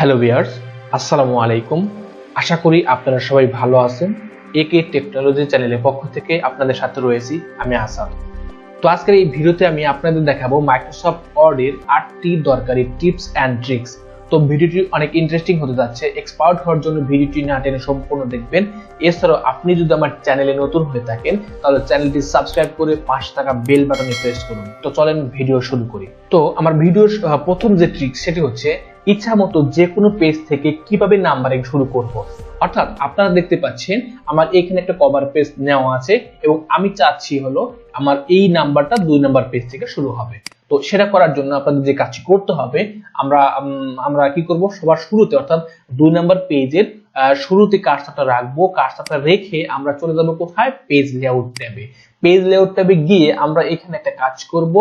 Hello viewers, আসসালামু আলাইকুম। আশা করি আপনারা সবাই ভালো আছেন। একে টেকনোলজি চ্যানেলের পক্ষ থেকে আপনাদের সাথে রয়েছি আমি আসাদ। তো আজকের এই ভিডিওতে আমি আপনাদের দেখাবো মাইক্রোসফট ওয়ার্ডের 8টি দরকারি টিপস অ্যান্ড ট্রিক্স। তো ভিডিওটি অনেক ইন্টারেস্টিং হতে যাচ্ছে। এক্সপার্ট হওয়ার জন্য ভিডিওটি না টেনে সম্পূর্ণ দেখবেন। এছাড়াও আপনি যদি আমার চ্যানেলে নতুন হয়ে থাকেন তাহলে চ্যানেলটি সাবস্ক্রাইব করে পাশে থাকা বেল বাটনে প্রেস করুন। তো চলেন ভিডিও শুরু করি। তো আমার ভিডিওর প্রথম যে ট্রিক্স সেটি হচ্ছে ইচ্ছা মতো যে কোনো পেজ থেকে কিভাবে নাম্বারিং শুরু করব। অর্থাৎ আপনারা দেখতে পাচ্ছেন আমার এখানে একটা কভার পেজ নেওয়া আছে এবং আমি চাচ্ছি হলো আমার এই নাম্বারটা 2 নাম্বার পেজ থেকে শুরু হবে। তো সেটা করার জন্য আপনাদের যে কাজটি করতে হবে, আমরা কি করব, সবার শুরুতে অর্থাৎ 2 নাম্বার পেজের শুরুতে কার্সারটা রাখবো। কার্সারটা রেখে আমরা চলে যাব কোথায়, পেজ লেআউট ট্যাবে। পেজ লেআউট ট্যাবে গিয়ে আমরা এখানে একটা কাজ করব,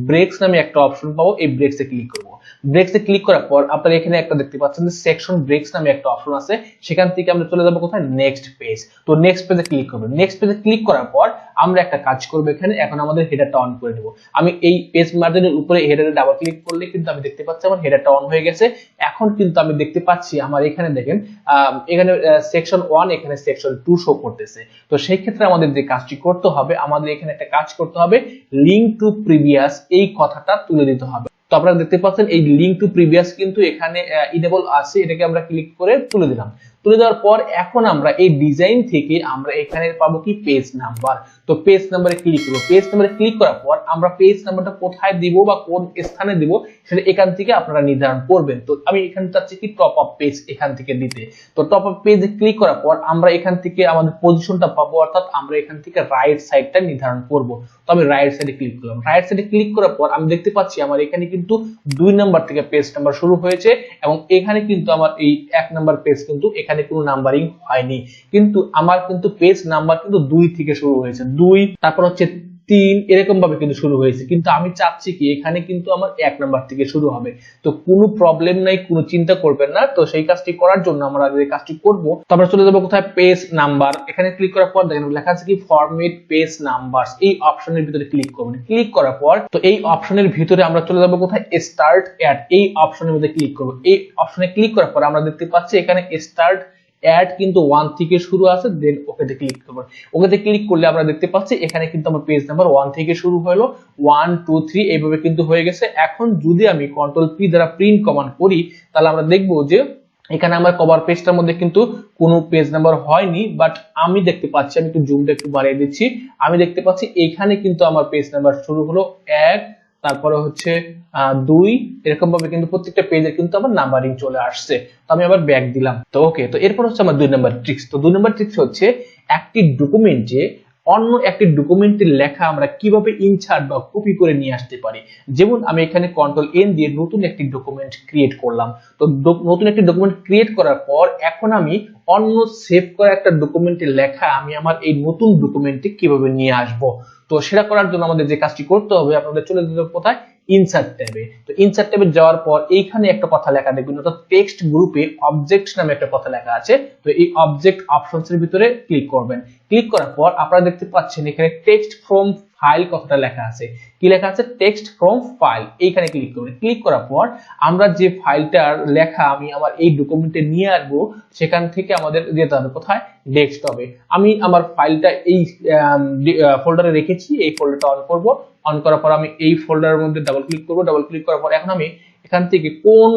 ব্রেকস নামে একটা অপশন পাবো, এই ব্রেকসে ক্লিক করব। ব্রেকসে ক্লিক করার পর আপনারা এখানে একটা দেখতে পাচ্ছেন যে সেকশন ব্রেকস নামে একটা অপশন আছে, সেখান থেকে আমরা চলে যাব কোথায়, নেক্সট পেজ। তো নেক্সট পেজে ক্লিক করব। নেক্সট পেজে ক্লিক করার পর আমরা একটা কাজ করব, এখানে এখন আমাদের হেডারটা অন করে নেব। আমি এই পেজ মার্জিনের উপরে হেডারে ডাবল ক্লিক করলে কিন্তু আমি দেখতে পাচ্ছি আমার হেডারটা অন হয়ে গেছে। এখন কিন্তু আমি দেখতে পাচ্ছি আমার এখানে দেখেন এখানে সেকশন 1 এখানে সেকশন 2 শো করতেছে। তো সেই ক্ষেত্রে আমাদের যে কাজটি করতে হবে, আমাদের এখানে একটা কাজ করতে হবে, লিংক টু প্রিভিয়াস এই কথাটা তুলে দিতে হবে। তো আপনারা দেখতে পাচ্ছেন এই লিংক টু প্রিভিয়াস কিন্তু এখানে ইনেবল আছে, এটাকে আমরা ক্লিক করে তুলে দিলাম। তুলে দেওয়ার পর এখন আমরা এই ডিজাইন থেকে আমরা এখানে পাবো কি, পেজ নাম্বার। তো পেজ নাম্বারে ক্লিক করব। পেজ নাম্বারে ক্লিক করার পর আমরা পেজ নাম্বারটা কোথায় দিব বা কোন স্থানে দিব সেটা এখান থেকে আপনারা নির্ধারণ করবেন। তো আমি এখানে চাচ্ছি কি টপ আপ পেজ এখান থেকে দিতে। তো টপ আপ পেজে ক্লিক করার পর আমরা এখান থেকে আমাদের পজিশনটা পাবো, অর্থাৎ আমরা এখান থেকে রাইট সাইডটা নির্ধারণ করব। তো আমি রাইট সাইডে ক্লিক করলাম। রাইট সাইডে ক্লিক করার পর আমি দেখতে পাচ্ছি আমার এখানে কিন্তু 2 নাম্বার থেকে পেজ নাম্বার শুরু হয়েছে এবং এখানে কিন্তু আমার এই 1 নাম্বার পেজ কিন্তু এখানে কোনো নাম্বারিং হয়নি, কিন্তু আমার কিন্তু পেজ নাম্বার কিন্তু 2 থেকে শুরু হয়েছে। 2 তারপর হচ্ছে 3 এরকম ভাবে কিন্তু শুরু হয়েছে, কিন্তু আমি চাচ্ছি কি এখানে কিন্তু আমার 1 নাম্বার থেকে শুরু হবে। তো কোনো প্রবলেম নাই, কোনো চিন্তা করবেন না। তো সেই কাজটি করার জন্য আমরা যে কাজটি করব, তো আমরা চলে যাব কোথায়, পেজ নাম্বার। এখানে ক্লিক করার পর দেখেন লেখা আছে কি ফরম্যাট পেজ নাম্বারস, এই অপশনের ভিতরে ক্লিক করবেন। ক্লিক করার পর তো এই অপশনের ভিতরে আমরা চলে যাব কোথায়, স্টার্ট অ্যাড, এই অপশনের মধ্যে ক্লিক করব। এই অপশনে ক্লিক করার পর আমরা দেখতে পাচ্ছি এখানে স্টার্ট অ্যাড কিন্তু 1 থেকে শুরু আছে, দেন ওকেতে ক্লিক করব। ওকেতে ক্লিক করলে আমরা দেখতে পাচ্ছি এখানে কিন্তু আমার পেজ নাম্বার 1 থেকে শুরু হলো, 1 2 3 এইভাবে কিন্তু হয়ে গেছে। এখন যদি আমি কন্ট্রোল পি দ্বারা প্রিন্ট কমান্ড করি তাহলে আমরা দেখব যে এখানে আমার কভার পেজটার মধ্যে কিন্তু কোনো পেজ নাম্বার হয়নি, বাট আমি দেখতে পাচ্ছি, আমি একটু জুমটা একটু বাড়িয়ে দিচ্ছি, আমি দেখতে পাচ্ছি এখানে কিন্তু আমার পেজ নাম্বার শুরু হলো 1, তারপরে হচ্ছে 2, এরকম ভাবে কিন্তু প্রত্যেকটা পেজে কিন্তু আমার নাম্বারিং চলে আসছে। তো আমি আবার ব্যাক দিলাম। তো ওকে, তো এরপর হচ্ছে আমার 2 নাম্বার ট্রিক্স। তো 2 নাম্বার ট্রিক্স হচ্ছে একটি ডকুমেন্টে অন্য একটি ডকুমেন্টের লেখা আমরা কিভাবে ইনসার্ট বা কপি করে নিয়ে আসতে পারি। যেমন আমি এখানে কন্ট্রোল এন দিয়ে নতুন একটি ডকুমেন্ট ক্রিয়েট করলাম। তো নতুন একটি ডকুমেন্ট ক্রিয়েট করার পর এখন আমি অন্য সেভ করা একটা ডকুমেন্টের লেখা আমি আমার এই নতুন ডকুমেন্টে কিভাবে নিয়ে আসব। তো সেটা করার জন্য আমাদের যে কাজটি করতে হবে, আপনাদের চলে যেতে হবে কোথায়, ইনসার্ট ট্যাবে। তো ইনসার্ট ট্যাবে যাওয়ার পর এইখানে একটা কথা লেখা দেখবেন, অর্থাৎ টেক্সট গ্রুপে অবজেক্ট নামে একটা কথা লেখা আছে। তো এই অবজেক্ট অপশনস এর ভিতরে ক্লিক করবেন। ক্লিক করার পর আপনারা দেখতে পাচ্ছেন এখানে টেক্সট ফ্রম ফাইল কথাটা লেখা আছে। কি লেখা আছে, টেক্সট ফ্রম ফাইল, এইখানে ক্লিক করবেন। ক্লিক করার পর আমরা যে ফাইলটার লেখা আমি আমার এই ডকুমেন্টে নিয়ে আসবো সেখান থেকে আমাদের যেতে হবে কোথায়, ডেস্কটপে। আমি আমার ফাইলটা এই ফোল্ডারে রেখেছি, এই ফোল্ডারটা অন করব। অন করার পর আমি এই ফোল্ডারের মধ্যে ডাবল ক্লিক করব। ডাবল ক্লিক করার পর এখন আমি এখান থেকে কোন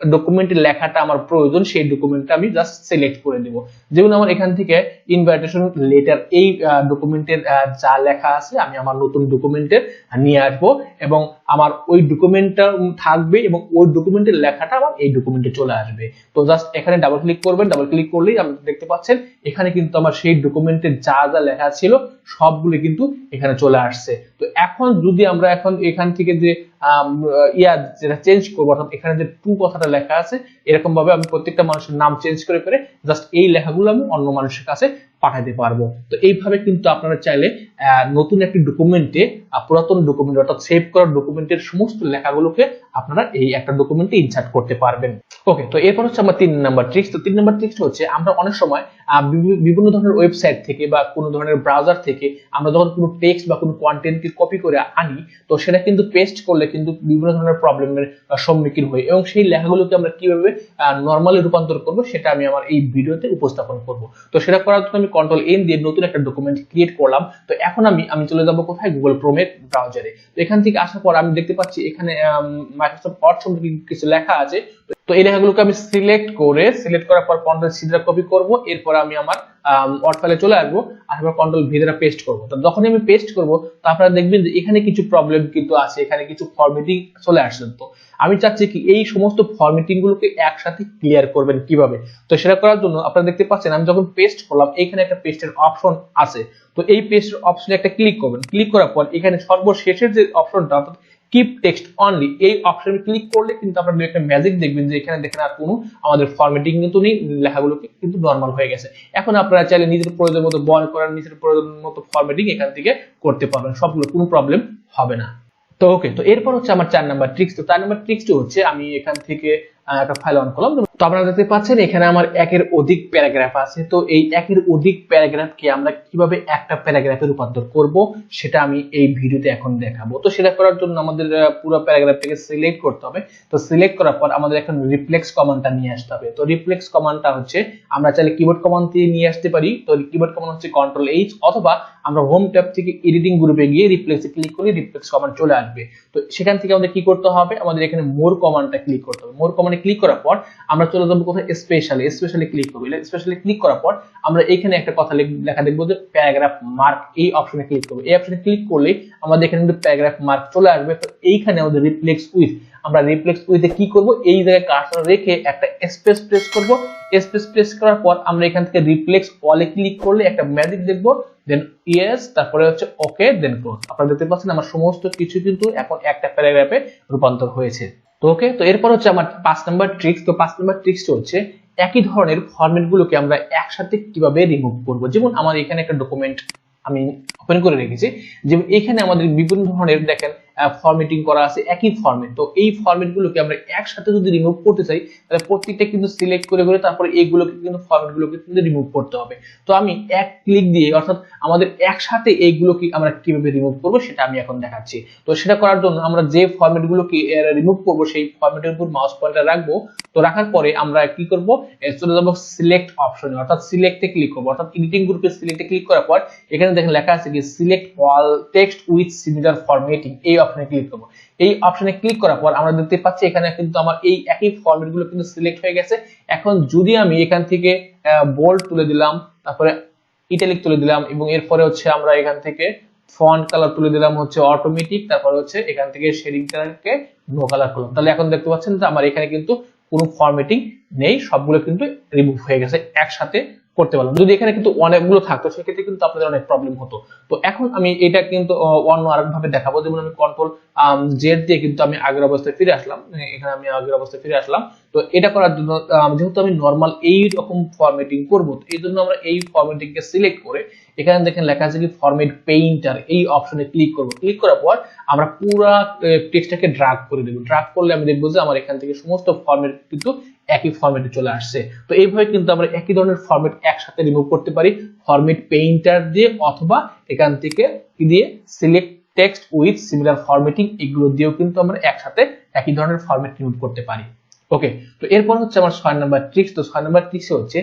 ডকুমেন্টের লেখাটা আমার প্রয়োজন সেই ডকুমেন্টটা আমি জাস্ট সিলেক্ট করে দেব। যেমন আমার এখান থেকে ইনভাইটেশন লেটার, এই ডকুমেন্টের যা লেখা আছে আমি আমার নতুন ডকুমেন্টের নিয়ে আসবো এবং আমার ওই ডকুমেন্টটা থাকবে এবং ওই ডকুমেন্টের লেখাটা আমার এই ডকুমেন্টে চলে আসবে। তো জাস্ট এখানে ডাবল ক্লিক করবেন। ডাবল ক্লিক করলেই আপনি দেখতে পাচ্ছেন এখানে কিন্তু আমার সেই ডকুমেন্টে যা যা লেখা ছিল সবগুলো কিন্তু এখানে চলে আসছে। তো এখন যদি আমরা এখন এখান থেকে যে যেটা চেঞ্জ করবো, অর্থাৎ এখানে যে টু কথাটা লেখা আছে এরকম ভাবে আমি প্রত্যেকটা মানুষের নাম চেঞ্জ করে জাস্ট এই লেখাগুলো আমি অন্য মানুষের কাছে পাঠাতে পারবো। তো এইভাবে কিন্তু আপনারা চাইলে নতুন একটি ডকুমেন্টে পুরাতন ডকুমেন্ট অর্থাৎ সেভ করা ডকুমেন্টের সমস্ত লেখাগুলোকে আপনারা এই একটা ডকুমেন্টে ইনসার্ট করতে পারবেন। ওকে, তো এরপর হচ্ছে আমার 3 নাম্বার ট্রিক্স। তো 3 নাম্বার ট্রিক্স হচ্ছে আমরা অনেক সময় বিভিন্ন ধরনের ওয়েবসাইট থেকে বা কোনো ধরনের ব্রাউজার থেকে আমরা যখন কোনো টেক্সট বা কোনো কন্টেন্টকে কপি করে আনি, তো সেটা কিন্তু পেস্ট করলে কিন্তু বিভিন্ন ধরনের প্রবলেমের সম্মুখীন হই, এবং সেই লেখাগুলোকে আমরা কিভাবে নরমালি রূপান্তর করব সেটা আমি আমার এই ভিডিওতে উপস্থাপন করব। তো সেটা করার জন্য আমি কন্ট্রোল-N দিয়ে নতুন একটা ডকুমেন্ট ক্রিয়েট করলাম। তো এখন আমি চলে যাব কোথায়, গুগল ক্রোমের ব্রাউজারে। তো এখান থেকে আসার পর আমি দেখতে পাচ্ছি এখানে মাইক্রোসফট ওয়ার্ড সম্পর্কে কিছু লেখা আছে। তো এই লেখাগুলোকে আমি সিলেক্ট করার পর কন্ট্রোল-C দ্বারা কপি করব, এরপর আমি আমার ওয়ার্ড ফাইলে চলে আসবো, আর কন্ট্রোল-V দ্বারা পেস্ট করব। তো যখনই আমি পেস্ট করব, তো আপনারা দেখবেন যে এখানে কিছু প্রবলেম কিন্তু আছে, এখানে কিছু ফরম্যাটিং চলে আসছে। তো আমি চাচ্ছি কি এই সমস্ত ফরম্যাটিং গুলোকে একসাথে ক্লিয়ার করবেন কিভাবে। তো সেটা করার জন্য আপনারা দেখতে পাচ্ছেন আমি যখন পেস্ট করলাম এখানে একটা পেস্টের অপশন আছে। তো এই পেস্টের অপশনে একটা ক্লিক করবেন, ক্লিক করার পর এখানে সর্বশেষের যে অপশনটা অর্থাৎ কিপ টেক্সট অনলি, এই অপশনে ক্লিক করলে কিন্তু আপনারা একটা ম্যাজিক দেখবেন যে এখানে দেখেন আর কোনো আমাদের ফরম্যাটিং কিন্তু নেই, লেখাগুলোকে কিন্তু নরমাল হয়ে গেছে। এখন আপনারা চাইলে নিজের প্রয়োজন মতো বড় করার, নিজের প্রয়োজন মতো ফরম্যাটিং এখান থেকে করতে পারবেন, সবগুলো কোনো প্রবলেম হবে না। তো ওকে, তো এরপর হচ্ছে আমার 4 নাম্বার ট্রিক্স। তো 4 নাম্বার ট্রিক্সটি হচ্ছে আমি এখান থেকে একটা ফাইল অন করলাম। তো আপনারা দেখতে পাচ্ছেন এখানে আমার একের অধিক প্যারাগ্রাফ আছে। তো এই একের অধিক প্যারাগ্রাফকে আমরা কিভাবে একটা প্যারাগ্রাফে রূপান্তর করব সেটা আমি এই ভিডিওতে এখন দেখাবো। তো সেটা করার জন্য আমাদের পুরো প্যারাগ্রাফটাকে সিলেক্ট করতে হবে। তো সিলেক্ট করার পর আমাদের এখন রিপ্লেক্স কমান্ডটা নিয়ে আসতে হবে। তো রিপ্লেক্স কমান্ডটা হচ্ছে আমরা চাইলে কিবোর্ড কমান্ড দিয়ে নিয়ে আসতে পারি। তো কিবোর্ড কমান্ড হচ্ছে কন্ট্রোল-H, অথবা আমরা হোম ট্যাব থেকে এডিটিং গ্রুপে গিয়ে রিপ্লেক্সে ক্লিক করলে রিপ্লেক্স কমান্ড চলে আসবে। তো সেখান থেকে আমাদের কি করতে হবে, আমাদের এখানে মোর কমান্ডটা ক্লিক করতে হবে। মোর কমান্ডে ক্লিক করার পর আমরা চলে যাবো কোথায়, স্পেশালি ক্লিক করব। স্পেশালি ক্লিক করার পর আমরা এখানে একটা কথা লেখা দেখবো যে প্যারাগ্রাফ মার্ক, এই অপশনে ক্লিক করব। এই অপশনে ক্লিক করলে আমাদের এখানে কিন্তু প্যারাগ্রাফ মার্ক চলে আসবে। তো এইখানে আমাদের রিপ্লেক্স উইথ, আমরা রিপ্লেক্স উইথে কি করব, এই জায়গায় কার্সর রেখে একটা স্পেস প্রেস করব। স্পেস প্রেস করার পর আমরা এখান থেকে রিপ্লেক্স অলে ক্লিক করলে একটা ম্যাজিক দেখবো, দেন ইয়েস, তারপরে হচ্ছে ওকে, দেন ক্লোজ। আপনারা দেখতে পাচ্ছেন আমার সমস্ত কিছু কিন্তু এখন একটা প্যারাগ্রাফে রূপান্তর হয়েছে। তো ওকে, তো এরপর হচ্ছে আমার 5 নাম্বার ট্রিক্স। তো 5 নাম্বার ট্রিক্সটা হচ্ছে একই ধরনের ফরম্যাট গুলোকে আমরা একসাথে কিভাবে রিমুভ করব। যেমন আমার এখানে একটা ডকুমেন্ট আমি ওপেন করে রেখেছি, যেমন এখানে আমাদের বিভিন্ন ধরনের দেখেন ফরম্যাটিং করা আছে একই ফরম্যাট। তো এই ফরম্যাট গুলোকে আমরা একসাথে যদি রিমুভ করতে চাই, তাহলে প্রত্যেকটা কিন্তু সিলেক্ট করে করে তারপরে এইগুলোকে কিন্তু ফরম্যাট গুলোকে কিন্তু রিমুভ করতে হবে। তো আমি এক ক্লিক দিয়ে, অর্থাৎ আমাদের একসাথে এইগুলোকে আমরা কিভাবে রিমুভ করব সেটা আমি এখন দেখাচ্ছি। তো সেটা করার জন্য আমরা যে ফরম্যাট গুলোকে রিমুভ করব সেই ফরম্যাটের উপর মাউস পয়েন্টার রাখবো। তো রাখার পরে আমরা কি করব, চলে যাব সিলেক্ট অপশনে, অর্থাৎ সিলেক্টে ক্লিক করব। অর্থাৎ এডিটিং গ্রুপে সিলেক্টে ক্লিক করার পর এখানে দেখেন লেখা আছে কি select all text with similar formatting, এই অপশনে ক্লিক করব। এই অপশনে ক্লিক করার পর আমরা দেখতে পাচ্ছি এখানে কিন্তু আমার এই একই ফরম্যাট গুলো কিন্তু সিলেক্ট হয়ে গেছে। এখন যদি আমি এখান থেকে বোল্ড তুলে দিলাম, তারপরে ইটালিক তুলে দিলাম, এবং এরপরে হচ্ছে আমরা এখান থেকে ফন্ট কালার তুলে দিলাম হচ্ছে অটোমেটিক, তারপরে হচ্ছে এখান থেকে শেডিং কালারকে নো কালার করলাম, তাহলে এখন দেখতে পাচ্ছেন যে আমার এখানে কিন্তু কোনো ফরম্যাটিং নেই, সবগুলো কিন্তু রিমুভ হয়ে গেছে, একসাথে করতে পারলাম। যদি এখানে কিন্তু অনেকগুলো থাকতো সেক্ষেত্রে কিন্তু আপনাদের অনেক প্রবলেম হতো। তো এখন আমি এটা কিন্তু অন্য আরেকভাবে দেখাবো। যেমন আমি কন্ট্রোল-Z দিয়ে কিন্তু আমি আগের অবস্থায় ফিরে আসলাম, এখানে আমি আগের অবস্থায় ফিরে আসলাম। তো এটা করার জন্য যেহেতু আমি নর্মাল এই রকম ফরম্যাটিং করব, তো এই জন্য আমরা এই ফরম্যাটিংকে সিলেক্ট করে এখানে দেখেন লেখা আছে কি ফরম্যাট পেইন্টার, এই অপশনে ক্লিক করব। ক্লিক করার পর আমরা পুরো টেক্সটটাকে ড্রাগ করে দেব। ড্রাগ করলে আমি দেখবো যে আমার এখান থেকে সমস্ত ফরম্যাট কিন্তু একই ফরম্যাটে চলে আসছে। তো এইভাবে কিন্তু আমরা একই ধরনের ফরম্যাট একসাথে রিমুভ করতে পারি, ফরম্যাট পেইন্টার দিয়ে, অথবা এখান থেকে কি দিয়ে, select text with similar formatting, এগুলো দিয়েও কিন্তু আমরা একসাথে একই ধরনের ফরম্যাট রিমুভ করতে পারি। ওকে, তো এরপর হচ্ছে আমার 6 নাম্বার ট্রিক্স। তো 6 নাম্বার ট্রিক্স হচ্ছে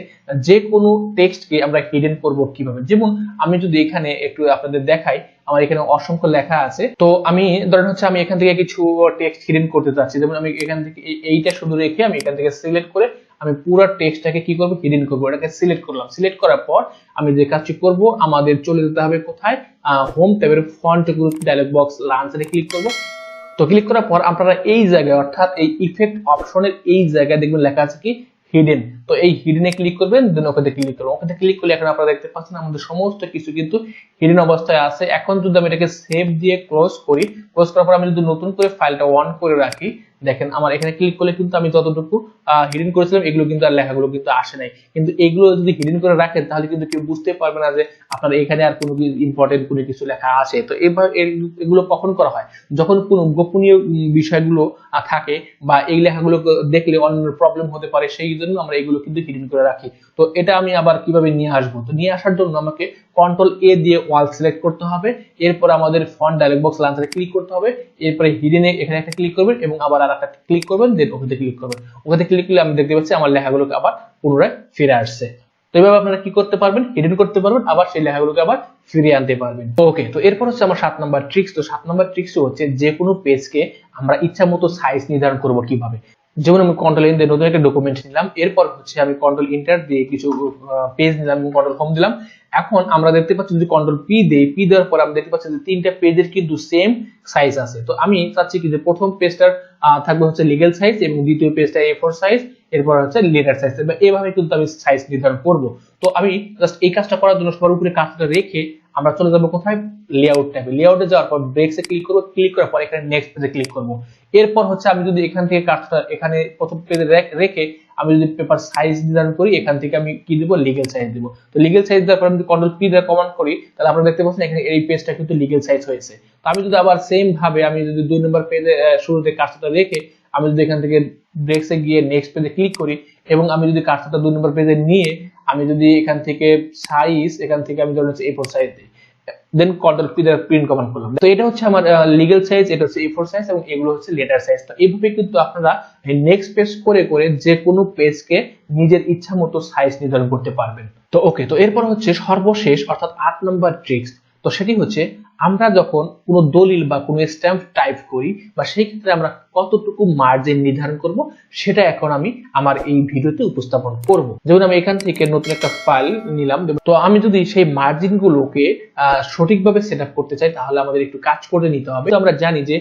যে কোনো টেক্সটকে আমরা হিডেন করব কিভাবে। যেমন আমি যদি এখানে একটু আপনাদের দেখাই, আমার এখানে অসংখ্য লেখা আছে। তো আমি ধরেন হচ্ছে আমি এখান থেকে কিছু টেক্সট হিডেন করতে চাচ্ছি, যেমন আমি এখান থেকে এইটা শুধু রেখে আমি এখান থেকে সিলেক্ট করে আমি পুরো টেক্সটটাকে কি করব, হিডেন করব। এটাকে সিলেক্ট করলাম। সিলেক্ট করার পর আমি যে কাজটি করব, আমাদের চলে যেতে হবে কোথায়, হোম ট্যাবের ফন্ট গ্রুপ ডায়লগ বক্স লাঞ্চারে ক্লিক করব। তো ক্লিক করার পর আপনারা এই জায়গায়, অর্থাৎ এই ইফেক্ট অপশনের এই জায়গায় দেখবেন লেখা আছে কি হিডেন। তো এই হিডেনে ক্লিক করবেন, দেন ওকেতে ক্লিক করবেন। ওকেতে ক্লিক করলে এখন আপনারা দেখতে পাচ্ছেন আমাদের সমস্ত কিছু কিন্তু হিডেন অবস্থায় আছে। এখন যদি আমি এটাকে সেভ দিয়ে ক্লোজ করি, ক্লোজ করার পর আমি যদি নতুন করে ফাইলটা অন করে রাখি, দেখেন আমার এখানে ক্লিক করলে কিন্তু আমি যতটুকু হিডেন করেছিলাম এগুলো কিন্তু আর লেখাগুলো কিন্তু আসে নাই। কিন্তু এগুলো যদি হিডেন করে রাখেন তাহলে কিন্তু কেউ বুঝতে পারবে না যে আপনার এখানে আর কোনো ইম্পর্টেন্ট কোনো কিছু লেখা আছে। তো এবার এগুলো কখন করা হয়, যখন কোনো গোপনীয় বিষয়গুলো থাকে বা এই লেখাগুলো দেখলে অন্য প্রবলেম হতে পারে, সেই জন্য আমরা এগুলো কিন্তু হিডেন করে রাখি। তো এটা আমি আবার কিভাবে নিয়ে আসবো, তো নিয়ে আসার জন্য আমাকে কন্ট্রোল এ দিয়ে ওয়াল সিলেক্ট করতে হবে, এরপর আমাদের ফন্ট ডায়লগ বক্স লঞ্চারে ক্লিক করতে হবে, এরপরে হিডেনে এখানে একটা ক্লিক করবেন এবং আবার আরেকটা ক্লিক করবেন, দেন ওকেতে ক্লিক করবেন। ওকেতে ক্লিক করলে আমি দেখতে পাচ্ছি আমার লেখাগুলোকে আবার পুনরায় ফিরে আসছে। তো এইভাবে আপনারা কি করতে পারবেন, হিডেন করতে পারবেন, আবার সেই লেখাগুলোকে আবার ফিরিয়ে আনতে পারবেন। ওকে, তো এরপর হচ্ছে আমার 7 নাম্বার ট্রিক্স। তো 7 নাম্বার ট্রিক্স হচ্ছে যে কোনো পেজকে আমরা ইচ্ছা মতো সাইজ নির্ধারণ করব কিভাবে। যেমন আমি কন্ট্রোল এন দিয়ে নতুন একটা ডকুমেন্ট নিলাম, এরপর হচ্ছে আমি কন্ট্রোল এন্টার দিয়ে কিছু পেজ নিলাম এবং কন্ট্রোল হোম দিলাম। এখন আমরা দেখতে পাচ্ছি যদি কন্ট্রোল পি দেই, পি দেওয়ার পর আমরা দেখতে পাচ্ছি যে তিনটা পেজের কিন্তু সেম সাইজ আছে। তো আমি চাচ্ছি কি যে প্রথম পেজটার থাকবে হচ্ছে লিগ্যাল সাইজ এবং দ্বিতীয় পেজটা A4 সাইজ, এরপর হচ্ছে লেটার সাইজ। এভাবে কিন্তু আমি সাইজ নির্ধারণ করব। তো আমি জাস্ট এই কাজটা করার জন্য সবার উপরে কাজটা রেখে আমরা চলে যাবো কোথায়, লেআউট ট্যাবে। লেআউটে যাওয়ার পর ব্রেকসে ক্লিক করব, ক্লিক করার পর এখানে নেক্সট পেজে ক্লিক করব। এরপর হচ্ছে আমি যদি এখান থেকে কাজটা এখানে প্রথম পেজে রেখে আমি যদি পেপার সাইজ নির্ধারণ করি, এখান থেকে আমি কি দিব, লিগ্যাল সাইজ দিব। তো লিগ্যাল সাইজ দেওয়ার পর আমি কন্ট্রোল পি দিয়ে কমান্ড করি, তাহলে আপনারা দেখতে পাচ্ছেন এখানে এই পেজটা কিন্তু লিগ্যাল সাইজ হয়েছে। তো আমি যদি আবার সেম ভাবে আমি যদি 2 নম্বর পেজে শুরুতে কাজটা রেখে আমি যদি এখান থেকে ব্রেকসে গিয়ে নেক্সট পেজে ক্লিক করি এবং আমি যদি কাজটা 2 নম্বর পেজে নিয়ে আমি যদি এখান থেকে সাইজ এখান থেকে আমি ধরুন A4 সাইজ দিই, দেন কন্ট্রোল পি দিয়ে প্রিন্ট কমান্ড করলাম। তো এটা হচ্ছে আমার লিগ্যাল সাইজ, এটা হচ্ছে A4 সাইজ এবং এগুলো হচ্ছে লেটার সাইজ। তো এইভাবে কিন্তু আপনারা নেক্সট পেজ করে করে যে কোনো পেজকে নিজের ইচ্ছা মতো সাইজ নির্ধারণ করতে পারবেন। তো ওকে, তো এরপর হচ্ছে সর্বশেষ অর্থাৎ 8 নম্বর ট্রিক্স। তো সেটি হচ্ছে আমরা যখন কোনো দলিল বা কোনো স্ট্যাম্প টাইপ করি বা সেই ক্ষেত্রে আমরা কতটুকু মার্জিন নির্ধারণ করব সেটা এখন আমি আমার এই ভিডিওতে উপস্থাপন করব। যেমন আমি এখান থেকে নতুন একটা ফাইল নিলাম, তো আমি যদি সেই মার্জিন গুলোকে সঠিকভাবে সেট আপ করতে চাই তাহলে আমাদের একটু কাজ করে নিতে হবে। তো আমরা জানি যে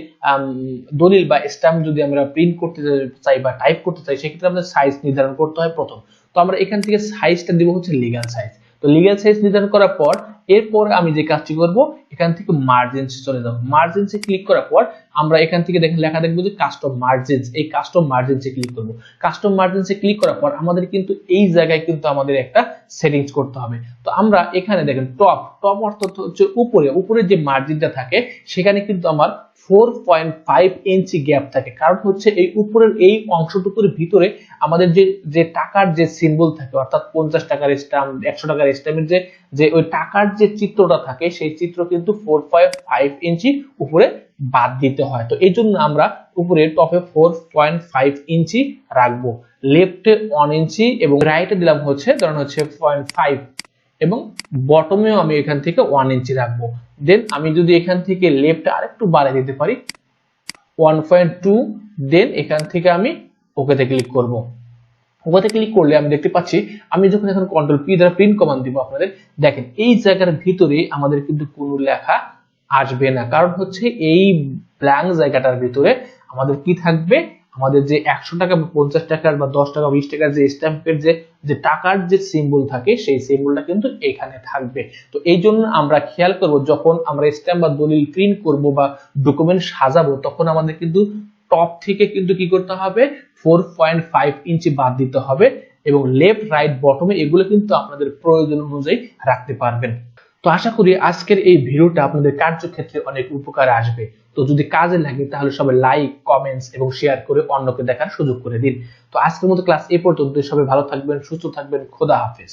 দলিল বা স্ট্যাম্প যদি আমরা প্রিন্ট করতে চাই বা টাইপ করতে চাই সেক্ষেত্রে আমাদের সাইজ নির্ধারণ করতে হয় প্রথম। তো আমরা এখান থেকে সাইজটা দিব হচ্ছে লিগ্যাল সাইজ। তো লিগ্যাল সাইজ নির্ধারণ করার পর এরপর আমি যে কাজটি করব এখান থেকে মার্জিনসে চলে যাব। মার্জিনসে ক্লিক করার পর আমরা এখান থেকে দেখেন লেখা দেখবো যে কাস্টম মার্জিনস, এই কাস্টম মার্জিনসে ক্লিক করব। কাস্টম মার্জিনসে ক্লিক করার পর আমাদের কিন্তু এই জায়গায় কিন্তু আমাদের একটা সেটিংস করতে হবে। তো আমরা এখানে দেখেন টপ অর্থাৎ হচ্ছে উপরে যে মার্জিনটা থাকে সেখানে কিন্তু আমার 4.5 ইঞ্চি গ্যাপ থাকে। কারণ হচ্ছে এই উপরের এই অংশটুকুর ভিতরে আমাদের যে টাকার যে সিম্বল থাকে অর্থাৎ 50 টাকার স্ট্যাম্প, 100 টাকার স্ট্যাম্পের যে ওই টাকার যে চিত্রটা থাকে সেই চিত্র কিন্তু 4.5 ইঞ্চি উপরে বাদ দিতে হয়। তো এই জন্য আমরা উপরে টপে 4.5 ইঞ্চি রাখবো, লেফটে 1 ইঞ্চি এবং রাইটে দিলাম হচ্ছে ধরুন হচ্ছে 0.5 এবং বটমেও আমি এখান থেকে 1 ইঞ্চি রাখবো। দেন আমি যদি এখান থেকে লেফটে আরেকটু বাড়িয়ে দিতে পারি 1.2, দেন এখান থেকে আমি ওকেতে ক্লিক করব। ওকেতে ক্লিক করলে আমি দেখতে পাচ্ছি আমি যখন এখন কন্ট্রোল পি দ্বারা প্রিন্ট কমান্ড দিব আপনাদের দেখেন এই জায়গার ভিতরে আমাদের কিন্তু কোনো লেখা আসবে না। কারণ হচ্ছে এই ব্ল্যাঙ্ক জায়গাটার ভিতরে আমাদের কি থাকবে, আমাদের যে 100 টাকা বা 50 টাকার বা 10 টাকা 20 টাকার যে স্ট্যাম্পের যে টাকার যে সিম্বল থাকে সেই সিম্বলটা কিন্তু এখানে থাকবে। তো এই জন্য আমরা খেয়াল করব যখন আমরা স্ট্যাম্প বা দলিল প্রিন্ট করব বা ডকুমেন্ট সাজাবো তখন আমাদের কিন্তু টপ থেকে কিন্তু কি করতে হবে 4.5 ইঞ্চি বাদ দিতে হবে এবং লেফট রাইট বটমে এগুলো কিন্তু আপনাদের প্রয়োজন অনুযায়ী রাখতে পারবেন। তো আশা করি আজকের এই ভিডিওটা আপনাদের কার্যক্ষেত্রে অনেক উপকারে আসবে। তো যদি কাজে লাগে তাহলে সবাই লাইক, কমেন্টস এবং শেয়ার করে অন্যকে দেখার সুযোগ করে দিন। তো আজকের মতো ক্লাস এই পর্যন্ত। সবাই ভালো থাকবেন, সুস্থ থাকবেন, খোদা হাফেজ।